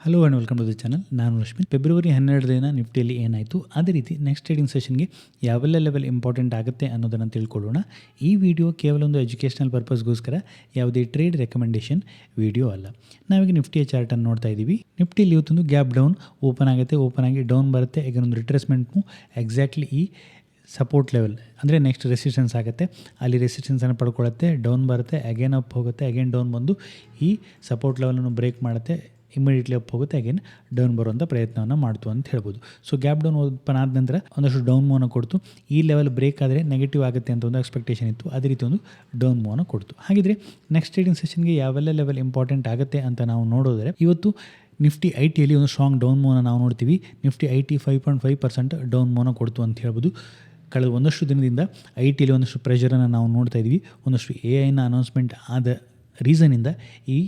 Hello and welcome to the channel. ನಾನು Rashmith. February 12 ನಿಫ್ಟಿಯಲ್ಲಿ ಏನಾಯಿತು, ಅದೇ ರೀತಿ ನೆಕ್ಸ್ಟ್ ಟ್ರೇಡಿಂಗ್ ಸೆಷನ್ಗೆ ಯಾವೆಲ್ಲ ಲೆವೆಲ್ ಇಂಪಾರ್ಟೆಂಟ್ ಆಗುತ್ತೆ ಅನ್ನೋದನ್ನು ತಿಳ್ಕೊಳ್ಳೋಣ. ಈ ವಿಡಿಯೋ ಕೇವಲ ಒಂದು ಎಜುಕೇಷನಲ್ ಪರ್ಪಸ್ಗೋಸ್ಕರ ಯಾವುದೇ ಟ್ರೇಡ್ ರೆಕಮೆಂಡೇಷನ್ ವಿಡಿಯೋ ಅಲ್ಲ. ನಾವೀಗ ನಿಫ್ಟಿಯ ಚಾರ್ಟನ್ನು ನೋಡ್ತಾ ಇದ್ದೀವಿ. ನಿಫ್ಟಿಯಲ್ಲಿ ಇವತ್ತೊಂದು ಗ್ಯಾಪ್ ಡೌನ್ ಓಪನ್ ಆಗುತ್ತೆ, ಓಪನ್ ಆಗಿ ಡೌನ್ ಬರುತ್ತೆ. ಈಗ ಒಂದು ರಿಟ್ರೇಸ್ಮೆಂಟ್ನು ಎಕ್ಸಾಕ್ಟ್ಲಿ ಈ ಸಪೋರ್ಟ್ ಲೆವೆಲ್ ಅಂದರೆ ನೆಕ್ಸ್ಟ್ ರೆಸಿಸ್ಟೆನ್ಸ್ ಆಗುತ್ತೆ, ಅಲ್ಲಿ ರೆಸಿಸ್ಟೆನ್ಸನ್ನು ಪಡ್ಕೊಳ್ಳುತ್ತೆ, ಡೌನ್ ಬರುತ್ತೆ, ಅಗೇನ್ ಅಪ್ ಹೋಗುತ್ತೆ, ಅಗೇನ್ ಡೌನ್ ಬಂದು ಈ ಸಪೋರ್ಟ್ ಲೆವೆಲನ್ನು ಬ್ರೇಕ್ ಮಾಡುತ್ತೆ, ಇಮಿಡಿಯೇಟ್ಲಿ ಅಪ್ ಹೋಗುತ್ತೆ, ಅಗೇನ್ ಡೌನ್ ಬರುವಂಥ ಪ್ರಯತ್ನವನ್ನು ಮಾಡ್ತು ಅಂತ ಹೇಳ್ಬೋದು. ಸೊ ಗ್ಯಾಪ್ ಡೌನ್ ಓಪನ್ ಆದ ನಂತರ ಒಂದಷ್ಟು ಡೌನ್ ಮೂವ್ನ ಕೊಡ್ತು. ಈ ಲೆವೆಲ್ ಬ್ರೇಕ್ ಆದರೆ ನೆಗೆಟಿವ್ ಆಗುತ್ತೆ ಅಂತ ಒಂದು ಎಕ್ಸ್ಪೆಕ್ಟೇಷನ್ ಇತ್ತು, ಅದೇ ರೀತಿ ಒಂದು ಡೌನ್ ಮೂವ್ನ ಕೊಡ್ತು. ಹಾಗಿದ್ರೆ ನೆಕ್ಸ್ಟ್ ಟ್ರೇಡಿಂಗ್ ಸೆಷನ್ಗೆ ಯಾವೆಲ್ಲ ಲೆವೆಲ್ ಇಂಪಾರ್ಟೆಂಟ್ ಆಗುತ್ತೆ ಅಂತ ನಾವು ನೋಡೋದ್ರೆ, ಇವತ್ತು ನಿಫ್ಟಿ ಐಟಿಯಲ್ಲಿ ಒಂದು ಸ್ಟ್ರಾಂಗ್ ಡೌನ್ ಮೂವ್ನ ನಾವು ನೋಡ್ತೀವಿ. ನಿಫ್ಟಿ ಐಟಿ 5.5% ಡೌನ್ ಮೂವ್ನ ಕೊಡ್ತು ಅಂತ ಹೇಳ್ಬೋದು. ಕಳೆದ ಒಂದಷ್ಟು ದಿನದಿಂದ ಐಟಿಯಲ್ಲಿ ಒಂದಷ್ಟು ಪ್ರೆಷರನ್ನು ನಾವು ನೋಡ್ತಾ ಇದ್ವಿ. ಒಂದಷ್ಟು AI ಅನೌನ್ಸ್ಮೆಂಟ್ ಆದ ರೀಸನಿಂದ ಈ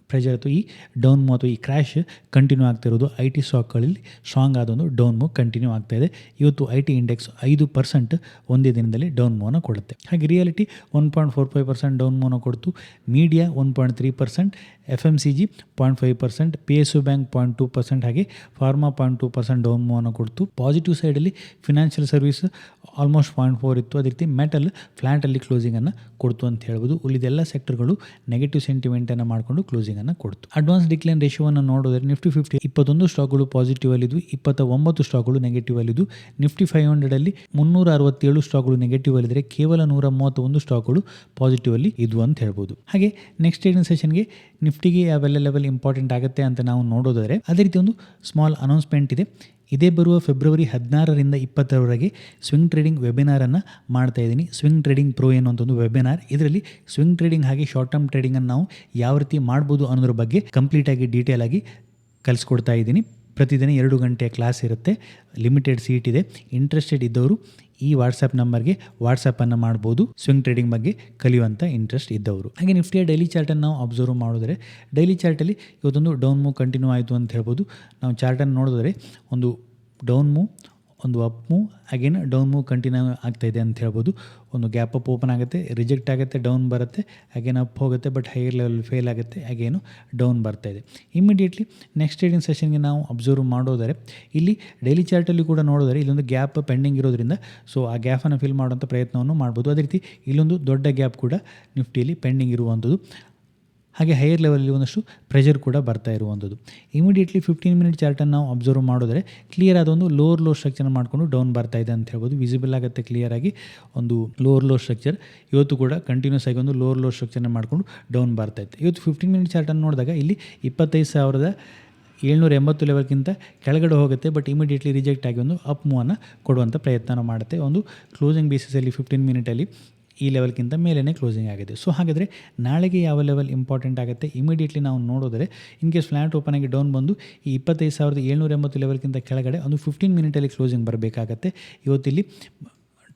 ಪ್ರೆಷರ್ ಅಥವಾ ಈ ಡೌನ್ ಮೂವ್ ಅಥವಾ ಈ ಕ್ರ್ಯಾಶ್ ಕಂಟಿನ್ಯೂ ಆಗ್ತಿರೋದು. IT ಸ್ಟಾಕ್ಗಳಲ್ಲಿ ಸ್ಟ್ರಾಂಗ್ ಆದ ಒಂದು ಡೌನ್ ಮೂವ್ ಕಂಟಿನ್ಯೂ ಆಗ್ತಾಯಿದೆ. ಇವತ್ತು IT ಇಂಡೆಕ್ಸ್ 5% ಒಂದೇ ದಿನದಲ್ಲಿ ಡೌನ್ ಮೂವ್ನ ಕೊಡುತ್ತೆ. ಹಾಗೆ ರಿಯಾಲಿಟಿ 1.45% ಡೌನ್ ಮೂವ್ನ ಕೊಡ್ತು. ಮೀಡಿಯಾ 1.3%, FMCG 0.5%, PSU ಬ್ಯಾಂಕ್ 0.2%, ಹಾಗೆ ಫಾರ್ಮಾ 0.2% ಡೌನ್ ಮೂವ್ನ ಕೊಡ್ತು. ಪಾಸಿಟಿವ್ ಸೈಡಲ್ಲಿ ಫಿನಾನ್ಷಿಯಲ್ ಸರ್ವಿಸ್ ಆಲ್ಮೋಸ್ಟ್ 0.4 ಇತ್ತು. ಅದೇ ರೀತಿ ಮೆಟಲ್ ಫ್ಲ್ಯಾಟಲ್ಲಿ ಕ್ಲೋಸಿಂಗನ್ನು ಕೊಡ್ತು ಅಂತ ಹೇಳ್ಬೋದು. ಉಳಿದೆಲ್ಲ ಸೆಕ್ಟರ್ಗಳು ನೆಗೆಟಿವ್ ಸೆಂಟಿಮೆಂಟನ್ನು ಮಾಡಿಕೊಂಡು ಕ್ಲೋಸಿಂಗನ್ನು ಕೊಡ್ತು. ಅಡ್ವಾನ್ಸ್ ಡಿಕ್ಲೈನ್ ರೇಷಿಯೋವನ್ನು ನೋಡಿದ್ರೆ ನಿಫ್ಟಿ 50 21 ಸ್ಟಾಕ್ಗಳು ಪಾಸಿಟಿವ್ ಅಲ್ಲಿದ್ದು, 29 ಸ್ಟಾಕ್ಗಳು ನೆಗೆಟಿವ್ ಅಲ್ಲಿದ್ದು. ನಿಫ್ಟಿ 500ಅಲ್ಲಿ 367 ಸ್ಟಾಕ್ಗಳು ನೆಗೆಟಿವ್ ಅಲ್ಲಿದ್ದರೆ ಕೇವಲ 131 ಸ್ಟಾಕ್ಗಳು ಪಾಸಿಟಿವ್ ಅಲ್ಲಿ ಇದ್ವು ಅಂತ ಹೇಳ್ಬೋದು. ಹಾಗೆ ನೆಕ್ಸ್ಟ್ ಟ್ರೇಡಿಂಗ್ ಸೆಷನ್ಗೆ ನಿಫ್ಟಿಗೆ ಯಾವೆಲ್ಲ ಲೆವೆಲ್ ಇಂಪಾರ್ಟೆಂಟ್ ಆಗುತ್ತೆ ಅಂತ ನಾವು ನೋಡೋದಾದರೆ, ಅದೇ ರೀತಿ ಒಂದು ಸ್ಮಾಲ್ ಅನೌನ್ಸ್ಮೆಂಟ್ ಇದೆ. ಇದೇ ಬರುವ ಫೆಬ್ರವರಿ 16ರಿಂದ 20ರವರೆಗೆ ಸ್ವಿಂಗ್ ಟ್ರೇಡಿಂಗ್ ವೆಬಿನಾರನ್ನು ಮಾಡ್ತಾ ಇದ್ದೀನಿ. ಸ್ವಿಂಗ್ ಟ್ರೇಡಿಂಗ್ ಪ್ರೋ ಅನ್ನುವಂಥ ಒಂದು ವೆಬಿನಾರ್. ಇದರಲ್ಲಿ ಸ್ವಿಂಗ್ ಟ್ರೇಡಿಂಗ್ ಹಾಗೆ ಶಾರ್ಟ್ ಟರ್ಮ್ ಟ್ರೇಡಿಂಗನ್ನು ನಾವು ಯಾವ ರೀತಿ ಮಾಡ್ಬೋದು ಅನ್ನೋದ್ರ ಬಗ್ಗೆ ಕಂಪ್ಲೀಟಾಗಿ ಡೀಟೇಲ್ ಆಗಿ ಕಲಿಸ್ಕೊಡ್ತಾ ಇದ್ದೀನಿ. ಪ್ರತಿದಿನ 2 ಗಂಟೆಯ ಕ್ಲಾಸ್ ಇರುತ್ತೆ. ಲಿಮಿಟೆಡ್ ಸೀಟ್ ಇದೆ. ಇಂಟ್ರೆಸ್ಟೆಡ್ ಇದ್ದವರು ಈ ವಾಟ್ಸಪ್ ನಂಬರ್ಗೆ ವಾಟ್ಸಪ್ಪನ್ನು ಮಾಡ್ಬೋದು, ಸ್ವಿಂಗ್ ಟ್ರೇಡಿಂಗ್ ಬಗ್ಗೆ ಕಲಿಯುವಂಥ ಇಂಟ್ರೆಸ್ಟ್ ಇದ್ದವರು. ಹಾಗೆ ನಿಫ್ಟಿಯ ಡೈಲಿ ಚಾರ್ಟನ್ನು ನಾವು ಅಬ್ಸರ್ವ್ ಮಾಡಿದ್ರೆ, ಡೈಲಿ ಚಾರ್ಟಲ್ಲಿ ಇವತ್ತೊಂದು ಡೌನ್ ಮೂವ್ ಕಂಟಿನ್ಯೂ ಆಯಿತು ಅಂತ ಹೇಳ್ಬೋದು. ನಾವು ಚಾರ್ಟನ್ನು ನೋಡಿದ್ರೆ ಒಂದು ಡೌನ್ ಮೂವ್, ಒಂದು up move, again down move continue ಆಗ್ತಾಯಿದೆ ಅಂತ ಹೇಳ್ಬೋದು. ಒಂದು ಗ್ಯಾಪ್ ಅಪ್ ಓಪನ್ ಆಗುತ್ತೆ, ರಿಜೆಕ್ಟ್ ಆಗುತ್ತೆ, ಡೌನ್ ಬರುತ್ತೆ, ಅಗೇನ್ ಅಪ್ ಹೋಗುತ್ತೆ, ಬಟ್ ಹೈಯರ್ ಲೆವೆಲ್ ಫೇಲ್ ಆಗುತ್ತೆ, ಅಗೇನು ಡೌನ್ ಬರ್ತಾಯಿದೆ. ಇಮಿಡಿಯೇಟ್ಲಿ ನೆಕ್ಸ್ಟ್ ಟ್ರೇಡಿಂಗ್ ಸೆಷನ್ಗೆ ನಾವು ಅಬ್ಸರ್ವ್ ಮಾಡೋದರೆ, ಇಲ್ಲಿ ಡೈಲಿ ಚಾರ್ಟಲ್ಲಿ ಕೂಡ ನೋಡಿದರೆ ಇಲ್ಲೊಂದು ಗ್ಯಾಪ್ ಪೆಂಡಿಂಗ್ ಇರೋದ್ರಿಂದ ಸೊ ಆ ಗ್ಯಾಪನ್ನು ಫಿಲ್ ಮಾಡುವಂಥ ಪ್ರಯತ್ನವನ್ನು ಮಾಡ್ಬೋದು. ಅದೇ ರೀತಿ ಇಲ್ಲೊಂದು ದೊಡ್ಡ ಗ್ಯಾಪ್ ಕೂಡ ನಿಫ್ಟಿಯಲ್ಲಿ ಪೆಂಡಿಂಗ್ ಇರುವಂಥದ್ದು. ಹಾಗೆ ಹೈಯರ್ ಲೆವೆಲಲ್ಲಿ ಒಂದಷ್ಟು ಪ್ರೆಷರ್ ಕೂಡ ಬರ್ತಾ ಇರುವಂಥದ್ದು. ಇಮಿಡಿಯೇಟ್ಲಿ 15 ಮಿನಿಟ್ ಚಾರ್ಟನ್ನು ನಾವು ಅಬ್ಸರ್ವ್ ಮಾಡಿದ್ರೆ ಕ್ಲಿಯರ್ ಆದ ಒಂದು ಲೋವರ್ ಲೋ ಸ್ಟ್ರಕ್ಚರ್ ಮಾಡಿಕೊಂಡು ಡೌನ್ ಬರ್ತಾ ಇದೆ ಅಂತ ಹೇಳ್ಬೋದು. ವಿಸಿಬಲ್ ಆಗುತ್ತೆ ಕ್ಲಿಯರ್ ಆಗಿ ಒಂದು ಲೋವರ್ ಲೋ ಸ್ಟ್ರಕ್ಚರ್. ಇವತ್ತು ಕೂಡ ಕಂಟಿನ್ಯೂಸ್ ಆಗಿ ಒಂದು ಲೋವರ್ ಲೋ ಸ್ಟ್ರಕ್ಚರ್ನ ಮಾಡಿಕೊಂಡು ಡೌನ್ ಬರ್ತಾ ಇತ್ತು. ಇವತ್ತು 15 ಮಿನಿಟ್ ಚಾರ್ಟನ್ನು ನೋಡಿದಾಗ ಇಲ್ಲಿ 25,780 ಲೆವೆಲ್ಗಿಂತ ಕೆಳಗಡೆ ಹೋಗುತ್ತೆ, ಬಟ್ ಇಮಿಡಿಯೇಟ್ಲಿ ರಿಜೆಕ್ಟ್ ಆಗಿ ಒಂದು ಅಪ್ ಮೂವನ್ನು ಕೊಡುವಂಥ ಪ್ರಯತ್ನ ಮಾಡುತ್ತೆ. ಒಂದು ಕ್ಲೋಸಿಂಗ್ ಬೇಸಿಸಲ್ಲಿ 15 ಮಿನಿಟಲ್ಲಿ ಈ ಲೆವೆಲ್ಗಿಂತ ಮೇಲೇ ಕ್ಲೋಸಿಂಗ್ ಆಗಿದೆ. ಸೊ ಹಾಗಾದರೆ ನಾಳೆಗೆ ಯಾವ ಲೆವೆಲ್ ಇಂಪಾರ್ಟೆಂಟ್ ಆಗುತ್ತೆ ಇಮಿಡಿಯೇಟ್ಲಿ ನಾವು ನೋಡಿದ್ರೆ, ಇನ್ ಕೇಸ್ ಫ್ಲ್ಯಾಟ್ ಓಪನ್ ಆಗಿ ಡೌನ್ ಬಂದು ಈ 25,780 ಲೆವೆಲ್ಗಿಂತ ಕೆಳಗಡೆ ಒಂದು 15 ಮಿನಿಟಲ್ಲಿ ಕ್ಲೋಸಿಂಗ್ ಬರಬೇಕಾಗತ್ತೆ. ಇವತ್ತಿಲ್ಲಿ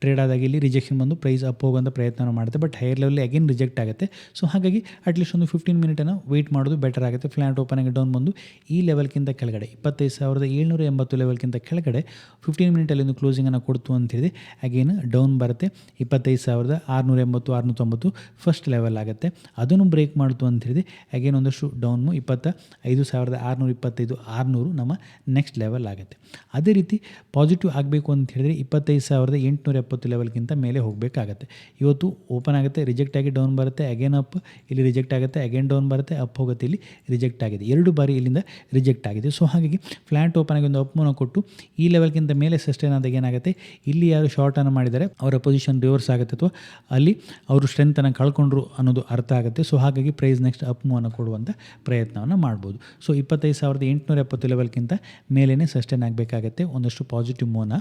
ಟ್ರೇಡ್ ಆದಾಗ ಇಲ್ಲಿ ರಿಜೆಕ್ಷನ್ ಬಂದು ಪ್ರೈಸ್ ಅಪ್ ಹೋಗುವಂಥ ಪ್ರಯತ್ನ ಮಾಡುತ್ತೆ, ಬಟ್ ಹೈಯರ್ ಲೆವೆಲ್ಲಿ ಅಗೇನ್ ರಿಜೆಕ್ಟ್ ಆಗುತ್ತೆ. ಸೊ ಹಾಗಾಗಿ ಅಟ್ಲೀಸ್ಟ್ ಒಂದು 15 ಮಿನಿಟನ್ನು ವೆಯ್ಟ್ ಮಾಡೋದು ಬೆಟರ್ ಆಗುತ್ತೆ. ಫ್ಲ್ಯಾಟ್ ಓಪನ್ ಆಗಿ ಡೌನ್ ಬಂದು ಈ ಲೆವೆಲ್ಗಿಂತ ಕೆಳಗಡೆ 25,780 ಲೆವೆಲ್ಗಿಂತ ಕೆಳಗಡೆ 15 ಮಿನಿಟಲ್ಲಿ ಒಂದು ಕ್ಲೋಸಿಂಗನ್ನು ಕೊಡ್ತು ಅಂತ ಹೇಳಿದೆ. ಅಗೇನ್ ಡೌನ್ ಬರುತ್ತೆ. 25,680 690 ಫಸ್ಟ್ ಲೆವೆಲ್ ಆಗುತ್ತೆ. ಅದನ್ನು ಬ್ರೇಕ್ ಮಾಡ್ತು ಅಂತ ಹೇಳಿದೆ. ಅಗೇನ್ ಒಂದಷ್ಟು ಡೌನು 25,625 600 ನಮ್ಮ ನೆಕ್ಸ್ಟ್ ಲೆವೆಲ್ ಆಗುತ್ತೆ. ಅದೇ ರೀತಿ ಪಾಸಿಟಿವ್ ಆಗಬೇಕು ಅಂತ ಹೇಳಿದ್ರೆ 25,870 ಲೆವೆಲ್ಗಿಂತ ಮೇಲೆ ಹೋಗಬೇಕಾಗತ್ತೆ. ಇವತ್ತು ಓಪನ್ ಆಗುತ್ತೆ, ರಿಜೆಕ್ಟ್ ಆಗಿ ಡೌನ್ ಬರುತ್ತೆ, ಅಗೇನ್ ಅಪ್, ಇಲ್ಲಿ ರಿಜೆಕ್ಟ್ ಆಗುತ್ತೆ, ಅಗೇನ್ ಡೌನ್ ಬರುತ್ತೆ, ಅಪ್ ಹೋಗುತ್ತೆ, ಇಲ್ಲಿ ರಿಜೆಕ್ಟ್ ಆಗಿದೆ. 2 ಬಾರಿ ಇಲ್ಲಿಂದ ರಿಜೆಕ್ಟ್ ಆಗಿದೆ. ಸೊ ಹಾಗಾಗಿ ಫ್ಲ್ಯಾಟ್ ಓಪನ್ ಆಗಿ ಒಂದು ಅಪ್ ಮೂವ್ನ ಕೊಟ್ಟು ಈ ಲೆವೆಲ್ಗಿಂತ ಮೇಲೆ ಸಸ್ಟೈನ್ ಆದಾಗ ಏನಾಗುತ್ತೆ, ಇಲ್ಲಿ ಯಾರು ಶಾರ್ಟನ್ನು ಮಾಡಿದ್ದಾರೆ ಅವರ ಪೊಸಿಷನ್ ರಿವರ್ಸ್ ಆಗುತ್ತೆ, ಅಥವಾ ಅಲ್ಲಿ ಅವರು ಸ್ಟ್ರೆಂತನ್ನು ಕಳ್ಕೊಂಡ್ರು ಅನ್ನೋದು ಅರ್ಥ ಆಗುತ್ತೆ. ಸೊ ಹಾಗಾಗಿ ಪ್ರೈಸ್ ನೆಕ್ಸ್ಟ್ ಅಪ್ ಮೂವನ್ನು ಕೊಡುವಂಥ ಪ್ರಯತ್ನವನ್ನು ಮಾಡ್ಬೋದು. ಸೊ 25,870 ಲೆವೆಲ್ಗಿಂತ ಮೇಲೇ ಸಸ್ಟೈನ್ ಆಗಬೇಕಾಗತ್ತೆ. ಒಂದಷ್ಟು ಪಾಸಿಟಿವ್ ಮೂವ್ನ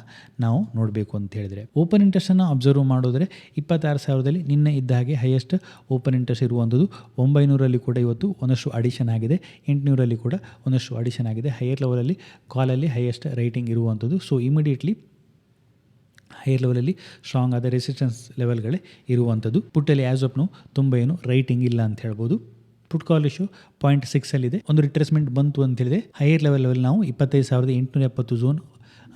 ನಾವು ನೋಡಬೇಕು ಅಂತ ಹೇಳಿದರೆ. ಓಪನ್ ಇಂಟ್ರೆಸ್ಟನ್ನು ಅಬ್ಸರ್ವ್ ಮಾಡಿದ್ರೆ 26,000ದಲ್ಲಿ ನಿನ್ನೆ ಇದ್ದ ಹಾಗೆ ಹೈಯೆಸ್ಟ್ ಓಪನ್ ಇಂಟ್ರೆಸ್ಟ್ ಇರುವಂಥದ್ದು. 900ರಲ್ಲಿ ಕೂಡ ಇವತ್ತು ಒಂದಷ್ಟು ಅಡಿಷನ್ ಆಗಿದೆ. 800ರಲ್ಲಿ ಕೂಡ ಒಂದಷ್ಟು ಅಡಿಷನ್ ಆಗಿದೆ. ಹೈಯರ್ ಲೆವೆಲಲ್ಲಿ ಕಾಲಲ್ಲಿ ಹೈಯೆಸ್ಟ್ ರೈಟಿಂಗ್ ಇರುವಂಥದ್ದು. ಸೊ ಇಮಿಡಿಯೇಟ್ಲಿ ಹೈಯರ್ ಲೆವೆಲಲ್ಲಿ ಸ್ಟ್ರಾಂಗ್ ಆದ ರೆಸಿಸ್ಟೆನ್ಸ್ ಲೆವೆಲ್ಗಳೇ ಇರುವಂಥದ್ದು. ಪುಟ್ಟಲ್ಲಿ ಆ್ಯಸ್ ಆಫ್ ತುಂಬ ಏನು ರೈಟಿಂಗ್ ಇಲ್ಲ ಅಂತ ಹೇಳ್ಬೋದು. ಪುಟ್ ಕಾಲ್ ರೇಷಿಯೋ 0.6 ಒಂದು ರಿಟ್ರೇಸ್ಮೆಂಟ್ ಬಂತು ಅಂತ ಹೇಳಿದೆ. ಹೈಯರ್ ಲೆವೆಲ್ ನಾವು 25,870 ಝೋನ್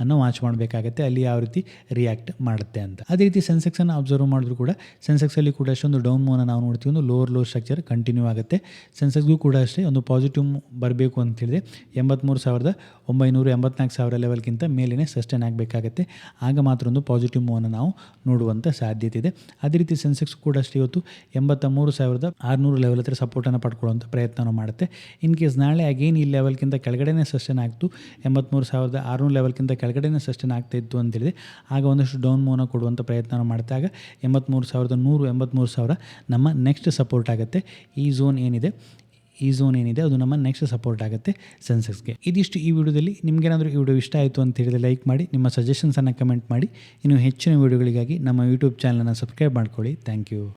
ಅನ್ನು ವಾಚ್ ಮಾಡಬೇಕಾಗತ್ತೆ, ಅಲ್ಲಿ ಯಾವ ರೀತಿ ರಿಯಾಕ್ಟ್ ಮಾಡುತ್ತೆ ಅಂತ. ಅದೇ ರೀತಿ ಸೆನ್ಸೆಕ್ಸನ್ನು ಅಬ್ಸರ್ವ್ ಮಾಡಿದ್ರು ಕೂಡ ಸೆನ್ಸೆಕ್ಸಲ್ಲಿ ಕೂಡ ಅಷ್ಟೇ ಒಂದು ಡೌನ್ ಮೂವ್ನ ನಾವು ನೋಡ್ತೀವಿ, ಒಂದು ಲೋವರ್ ಲೋ ಸ್ಟ್ರಕ್ಚರ್ ಕಂಟಿನ್ಯೂ ಆಗುತ್ತೆ. ಸೆನ್ಸೆಕ್ಸ್ಗೂ ಕೂಡ ಅಷ್ಟೇ ಒಂದು ಪಾಸಿಟಿವ್ ಬರಬೇಕು ಅಂತ ಹೇಳಿದ್ರೆ 83,984 ಲೆವೆಲ್ಗಿಂತ ಮೇಲೇ ಸಸ್ಟೈನ್ ಆಗಬೇಕಾಗತ್ತೆ. ಆಗ ಮಾತ್ರ ಒಂದು ಪಾಸಿಟಿವ್ ಮೂವನ್ನು ನಾವು ನೋಡುವಂಥ ಸಾಧ್ಯತೆ ಇದೆ. ಅದೇ ರೀತಿ ಸೆನ್ಸೆಕ್ಸ್ ಕೂಡ ಅಷ್ಟೇ ಇವತ್ತು 83,600 ಲೆವೆಲ್ ಹತ್ರ ಸಪೋರ್ಟನ್ನು ಪಡ್ಕೊಳ್ಳುವಂಥ ಪ್ರಯತ್ನ ಮಾಡುತ್ತೆ. ಇನ್ ಕೇಸ್ ನಾಳೆ ಅಗೇನ್ ಈ ಲೆವೆಲ್ಗಿಂತ ಕೆಳಗಡೆನೇ ಸಸ್ಟೈನ್ ಆಗ್ತು, 83,600 ಲೆವೆಲ್ಗಿಂತ ಕೆಳಗಡೆನೇ ಸಸ್ಟೈನ್ ಆಗ್ತಾಯಿತ್ತು ಅಂತೇಳಿದೆ, ಆಗ ಒಂದಷ್ಟು ಡೌನ್ ಮೂವ್ನ ಕೊಡುವಂಥ ಪ್ರಯತ್ನ ಮಾಡುತ್ತೆ. ಆಗ 83,100, 83,000 ನಮ್ಮ ನೆಕ್ಸ್ಟ್ ಸಪೋರ್ಟ್ ಆಗುತ್ತೆ. ಈ ಝೋನ್ ಏನಿದೆ ಅದು ನಮ್ಮ ನೆಕ್ಸ್ಟ್ ಸಪೋರ್ಟ್ ಆಗುತ್ತೆ ಸೆನ್ಸೆಕ್ಸ್ಗೆ. ಇದಿಷ್ಟು ಈ ವಿಡಿಯೋದಲ್ಲಿ. ನಿಮಗೇನಾದರೂ ಈ ವಿಡಿಯೋ ಇಷ್ಟ ಆಯಿತು ಅಂತ ಹೇಳಿದರೆ ಲೈಕ್ ಮಾಡಿ, ನಿಮ್ಮ ಸಜೆಷನ್ಸನ್ನು ಕಮೆಂಟ್ ಮಾಡಿ. ಇನ್ನು ಹೆಚ್ಚಿನ ವಿಡಿಯೋಗಳಿಗಾಗಿ ನಮ್ಮ ಯೂಟ್ಯೂಬ್ ಚಾನಲನ್ನು ಸಬ್ಸ್ಕ್ರೈಬ್ ಮಾಡ್ಕೊಳ್ಳಿ. Thank you.